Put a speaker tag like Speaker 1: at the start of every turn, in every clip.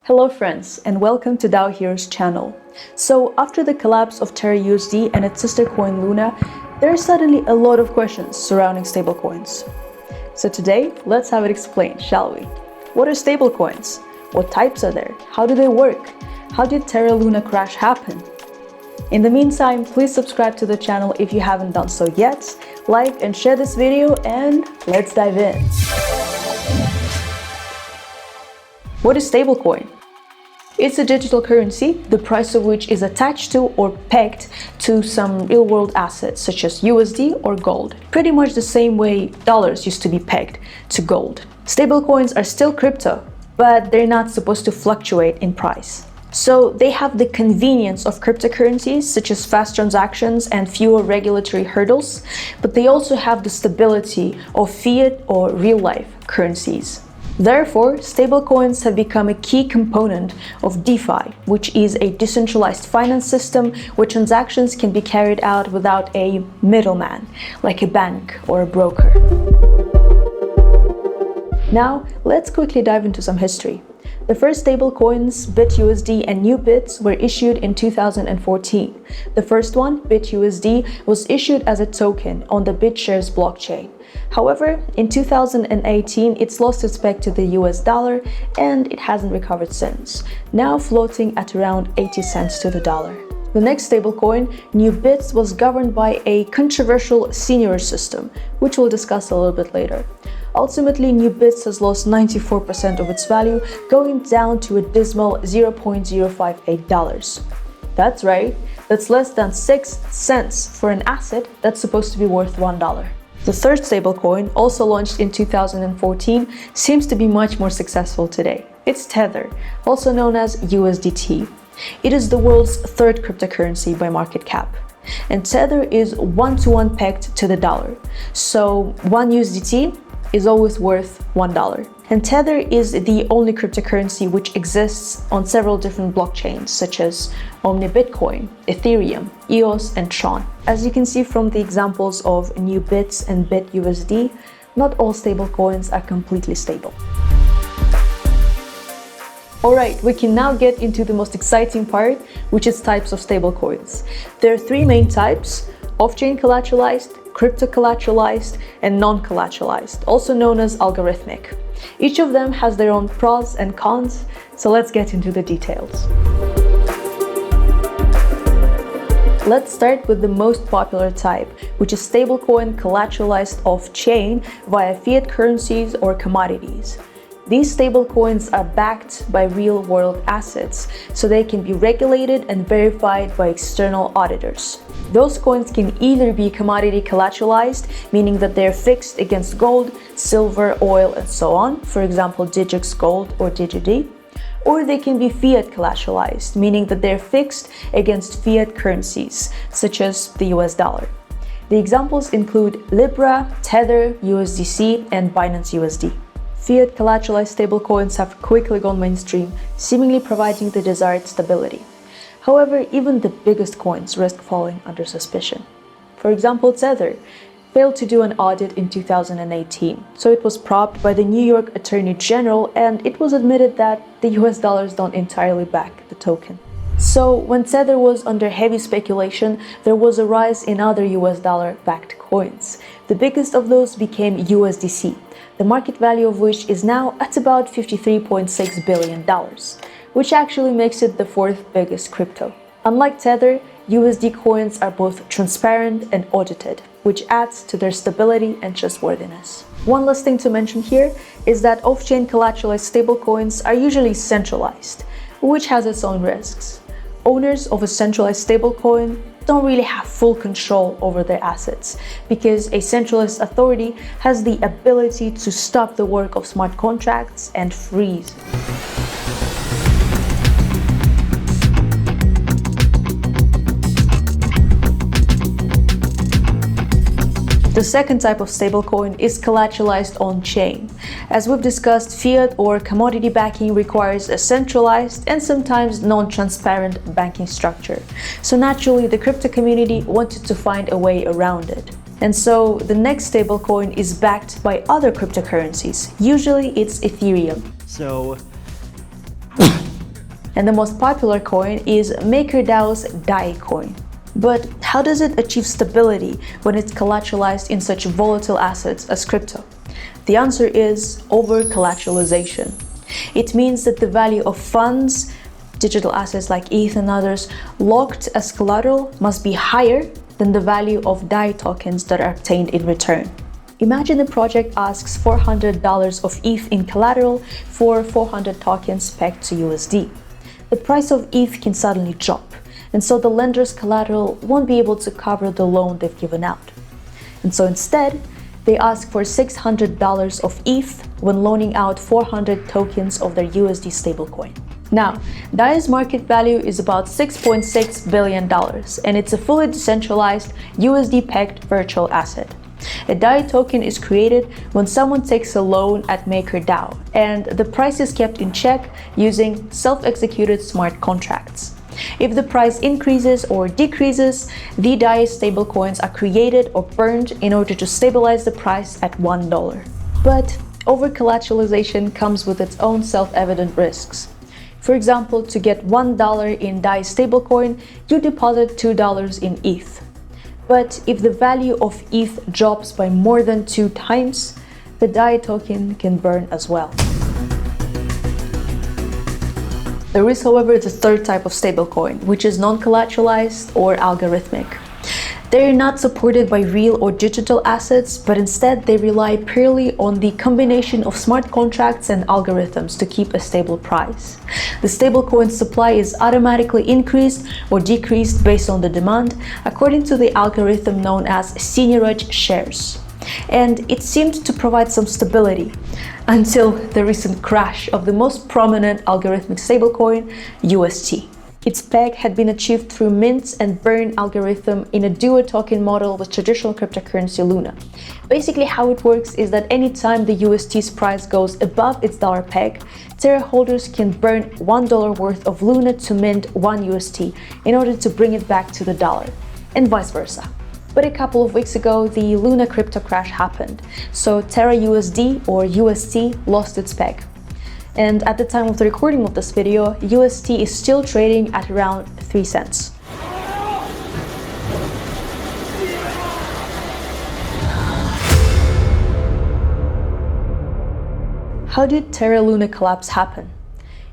Speaker 1: Hello friends, and welcome to DAO Heroes channel. So after the collapse of TerraUSD and its sister coin Luna, there are suddenly a lot of questions surrounding stablecoins. So today, let's have it explained, shall we? What are stablecoins? What types are there? How do they work? How did Terra Luna crash happen? In the meantime, please subscribe to the channel if you haven't done so yet, like and share this video, and let's dive in. What is stablecoin? It's a digital currency, the price of which is attached to or pegged to some real-world assets such as USD or gold. Pretty much the same way dollars used to be pegged to gold. Stablecoins are still crypto, but they're not supposed to fluctuate in price. So they have the convenience of cryptocurrencies such as fast transactions and fewer regulatory hurdles, but they also have the stability of fiat or real-life currencies. Therefore, stablecoins have become a key component of DeFi, which is a decentralized finance system where transactions can be carried out without a middleman, like a bank or a broker. Now, let's quickly dive into some history. The first stablecoins, BitUSD and NewBits, were issued in 2014. The first one, BitUSD, was issued as a token on the BitShares blockchain. However, in 2018, it's lost its peg to the US dollar and it hasn't recovered since, now floating at around 80 cents to the dollar. The next stablecoin, NewBits, was governed by a controversial senior system, which we'll discuss a little bit later. Ultimately, NewBits has lost 94% of its value, going down to a dismal $0.058. That's right, that's less than 6 cents for an asset that's supposed to be worth $1. The third stablecoin, also launched in 2014, seems to be much more successful today. It's Tether, also known as USDT. It is the world's third cryptocurrency by market cap. And Tether is one-to-one pegged to the dollar. So 1 USDT is always worth $1. And Tether is the only cryptocurrency which exists on several different blockchains such as Bitcoin, Ethereum, EOS, and Tron. As you can see from the examples of NewBits and BitUSD, not all stablecoins are completely stable. Alright, we can now get into the most exciting part, which is types of stablecoins. There are three main types: off-chain collateralized, crypto-collateralized, and non-collateralized, also known as algorithmic. Each of them has their own pros and cons, so let's get into the details. Let's start with the most popular type, which is stablecoin collateralized off-chain via fiat currencies or commodities. These stablecoins are backed by real-world assets, so they can be regulated and verified by external auditors. Those coins can either be commodity-collateralized, meaning that they're fixed against gold, silver, oil, and so on, for example, Digix Gold or DigiD, or they can be fiat-collateralized, meaning that they're fixed against fiat currencies, such as the US dollar. The examples include Libra, Tether, USDC, and Binance USD. Fiat collateralized stablecoins have quickly gone mainstream, seemingly providing the desired stability. However, even the biggest coins risk falling under suspicion. For example, Tether failed to do an audit in 2018, so it was propped by the New York Attorney General, and it was admitted that the US dollars don't entirely back the token. So when Tether was under heavy speculation, there was a rise in other US dollar-backed coins. The biggest of those became USDC, the market value of which is now at about $53.6 billion, which actually makes it the fourth biggest crypto. Unlike Tether, USD coins are both transparent and audited, which adds to their stability and trustworthiness. One last thing to mention here is that off-chain collateralized stablecoins are usually centralized, which has its own risks. Owners of a centralized stablecoin don't really have full control over their assets, because a centralized authority has the ability to stop the work of smart contracts and freeze. The second type of stablecoin is collateralized on-chain. As we've discussed, fiat or commodity backing requires a centralized and sometimes non-transparent banking structure. So naturally, the crypto community wanted to find a way around it. And so the next stablecoin is backed by other cryptocurrencies. Usually it's Ethereum.
Speaker 2: So
Speaker 1: And the most popular coin is MakerDAO's DAI coin. But how does it achieve stability when it's collateralized in such volatile assets as crypto? The answer is over-collateralization. It means that the value of funds, digital assets like ETH and others, locked as collateral must be higher than the value of DAI tokens that are obtained in return. Imagine the project asks $400 of ETH in collateral for 400 tokens pegged to USD. The price of ETH can suddenly drop, and so the lender's collateral won't be able to cover the loan they've given out. And so instead, they ask for $600 of ETH when loaning out 400 tokens of their USD stablecoin. Now, DAI's market value is about $6.6 billion, and it's a fully decentralized USD-pegged virtual asset. A DAI token is created when someone takes a loan at MakerDAO, and the price is kept in check using self-executed smart contracts. If the price increases or decreases, the DAI stablecoins are created or burned in order to stabilize the price at $1. But over-collateralization comes with its own self-evident risks. For example, to get $1 in DAI stablecoin, you deposit $2 in ETH. But if the value of ETH drops by more than 2 times, the DAI token can burn as well. There is, however, the third type of stablecoin, which is non-collateralized or algorithmic. They are not supported by real or digital assets, but instead they rely purely on the combination of smart contracts and algorithms to keep a stable price. The stablecoin supply is automatically increased or decreased based on the demand, according to the algorithm known as seigniorage shares. And it seemed to provide some stability until the recent crash of the most prominent algorithmic stablecoin, UST. Its peg had been achieved through mint and burn algorithm in a duo token model with traditional cryptocurrency Luna. Basically, how it works is that anytime the UST's price goes above its dollar peg, Terra holders can burn $1 worth of Luna to mint 1 UST in order to bring it back to the dollar, and vice versa. But a couple of weeks ago, the Luna crypto crash happened, so TerraUSD or UST lost its peg. And at the time of the recording of this video, UST is still trading at around 3 cents. How did Terra Luna collapse happen?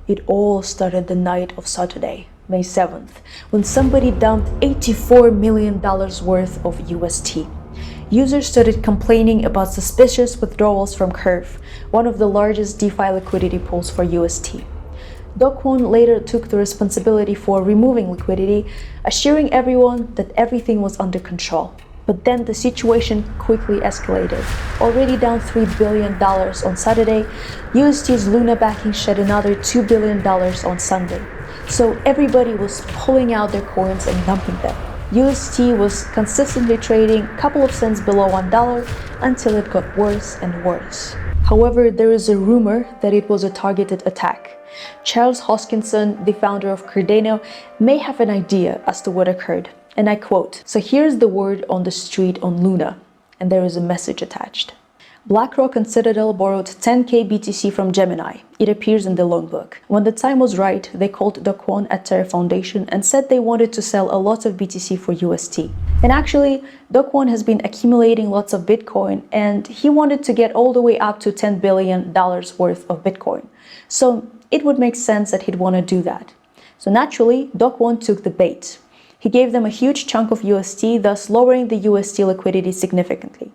Speaker 1: It all started the night of Saturday, May 7th, when somebody dumped $84 million worth of UST. Users started complaining about suspicious withdrawals from Curve, one of the largest DeFi liquidity pools for UST. Do Kwon later took the responsibility for removing liquidity, assuring everyone that everything was under control. But then the situation quickly escalated. Already down $3 billion on Saturday, UST's Luna backing shed another $2 billion on Sunday. So everybody was pulling out their coins and dumping them. UST was consistently trading a couple of cents below $1 until it got worse and worse. However, there is a rumor that it was a targeted attack. Charles Hoskinson, the founder of Cardano, may have an idea as to what occurred. And I quote, "So here's the word on the street on Luna," and there is a message attached. BlackRock and Citadel borrowed 10k BTC from Gemini. It appears in the loan book. When the time was right, they called Do Kwon at Terra Foundation and said they wanted to sell a lot of BTC for UST. And actually, Do Kwon has been accumulating lots of Bitcoin, and he wanted to get all the way up to $10 billion worth of Bitcoin. So it would make sense that he'd want to do that. So naturally, Do Kwon took the bait. He gave them a huge chunk of UST, thus lowering the UST liquidity significantly.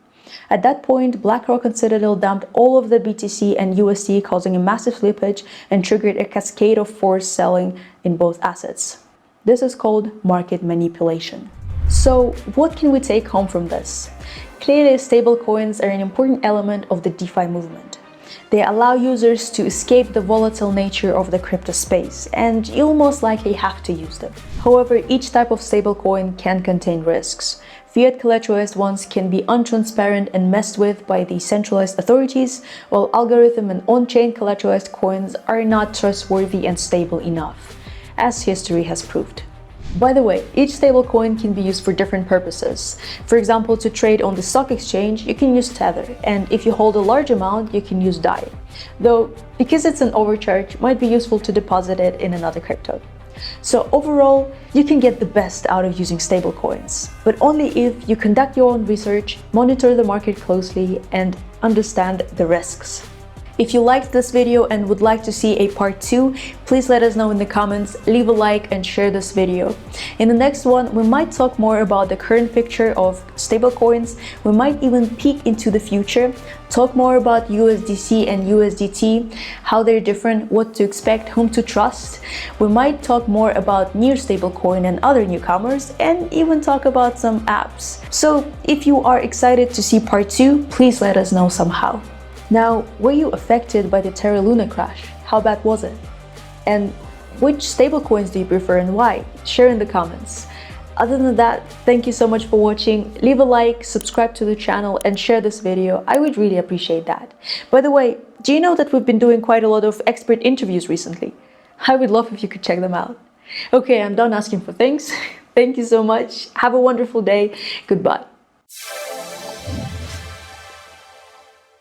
Speaker 1: At that point, BlackRock and Citadel dumped all of the BTC and USD, causing a massive slippage and triggered a cascade of forced selling in both assets. This is called market manipulation. So what can we take home from this? Clearly, stablecoins are an important element of the DeFi movement. They allow users to escape the volatile nature of the crypto space, and you'll most likely have to use them. However, each type of stablecoin can contain risks. Fiat-collateralized ones can be untransparent and messed with by the centralized authorities, while algorithm and on-chain collateralized coins are not trustworthy and stable enough, as history has proved. By the way, each stablecoin can be used for different purposes. For example, to trade on the stock exchange, you can use Tether, and if you hold a large amount, you can use DAI. Though, because it's an overcharge, it might be useful to deposit it in another crypto. So overall, you can get the best out of using stablecoins, but only if you conduct your own research, monitor the market closely, and understand the risks. If you liked this video and would like to see a part 2, please let us know in the comments, leave a like and share this video. In the next one, we might talk more about the current picture of stablecoins. We might even peek into the future, talk more about USDC and USDT, how they're different, what to expect, whom to trust. We might talk more about near stablecoin and other newcomers, and even talk about some apps. So if you are excited to see part 2, please let us know somehow. Now, were you affected by the Terra Luna crash? How bad was it? And which stablecoins do you prefer and why? Share in the comments. Other than that, thank you so much for watching. Leave a like, subscribe to the channel, and share this video. I would really appreciate that. By the way, do you know that we've been doing quite a lot of expert interviews recently? I would love if you could check them out. Okay, I'm done asking for things. Thank you so much. Have a wonderful day. Goodbye.